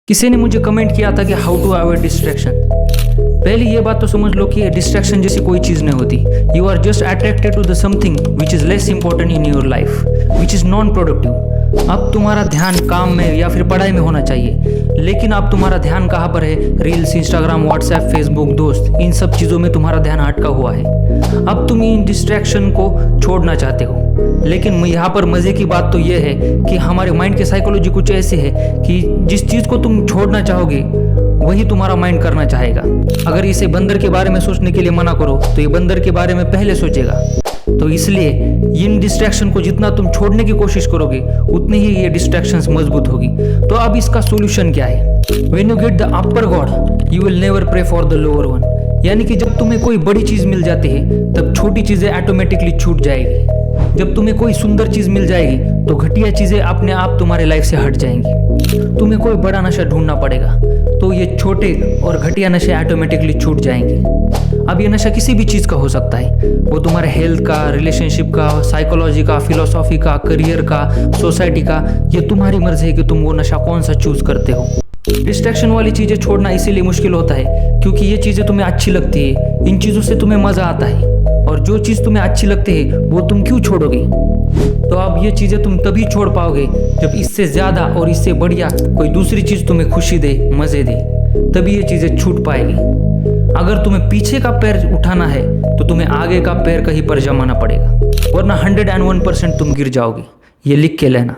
किसी ने मुझे कमेंट किया था कि हाउ टू अवॉइड डिस्ट्रैक्शन। पहले ये बात तो समझ लो कि डिस्ट्रैक्शन जैसी कोई चीज़ नहीं होती। You are just attracted to the something which is less important in your life, which is non productive. अब तुम्हारा ध्यान काम में या फिर पढ़ाई में होना चाहिए, लेकिन अब तुम्हारा ध्यान कहाँ पर है? रील्स, इंस्टाग्राम, व्हाट्सएप, फेसबुक, दोस्त, इन सब चीज़ों में तुम्हारा ध्यान अटका हुआ है। अब तुम इन डिस्ट्रैक्शन को छोड़ना चाहते हो, लेकिन यहाँ पर मज़े की बात तो ये है कि हमारे माइंड की साइकोलॉजी कुछ ऐसी है कि जिस चीज़ को तुम छोड़ना चाहोगे वही तुम्हारा माइंड करना चाहेगा। अगर इसे बंदर के बारे में सोचने के लिए मना करो तो ये बंदर के बारे में पहले सोचेगा। तो इसलिए इन डिस्ट्रैक्शन को जितना तुम छोड़ने की कोशिश करोगे उतनी ही ये डिस्ट्रैक्शंस मजबूत होगी। तो अब इसका सोल्यूशन क्या है? When you get the upper god you will never pray for the lower one. यानी कि जब तुम्हें कोई बड़ी चीज़ मिल जाती है तब छोटी चीज़ें ऑटोमेटिकली छूट जाएगी। जब तुम्हें कोई सुंदर चीज़ मिल जाएगी तो घटिया चीज़ें अपने आप तुम्हारे लाइफ से हट जाएंगी। तुम्हें कोई बड़ा नशा ढूंढना पड़ेगा तो ये छोटे और घटिया नशे ऑटोमेटिकली छूट जाएंगे। अब ये नशा किसी भी चीज़ का हो सकता है, वो तुम्हारे हेल्थ का, रिलेशनशिप का, साइकोलॉजी का, फिलोसॉफी का, करियर का, सोसाइटी का। ये तुम्हारी मर्जी है कि तुम वो नशा कौन सा चूज करते हो। डिस्ट्रैक्शन वाली चीज़ें छोड़ना इसीलिए मुश्किल होता है क्योंकि ये चीज़ें तुम्हें अच्छी लगती है, इन चीज़ों से तुम्हें मज़ा आता है, और जो चीज़ तुम्हें अच्छी लगती है वो तुम क्यों छोड़ोगे? तो अब ये चीज़ें तुम तभी छोड़ पाओगे जब इससे ज़्यादा और इससे बढ़िया कोई दूसरी चीज़ तुम्हें खुशी दे, मज़े दे, तभी ये चीज़ें छूट पाएगी। अगर तुम्हें पीछे का पैर उठाना है तो तुम्हें आगे का पैर कहीं पर जमाना पड़ेगा, वरना 101% तुम गिर जाओगे। ये लिख के लेना।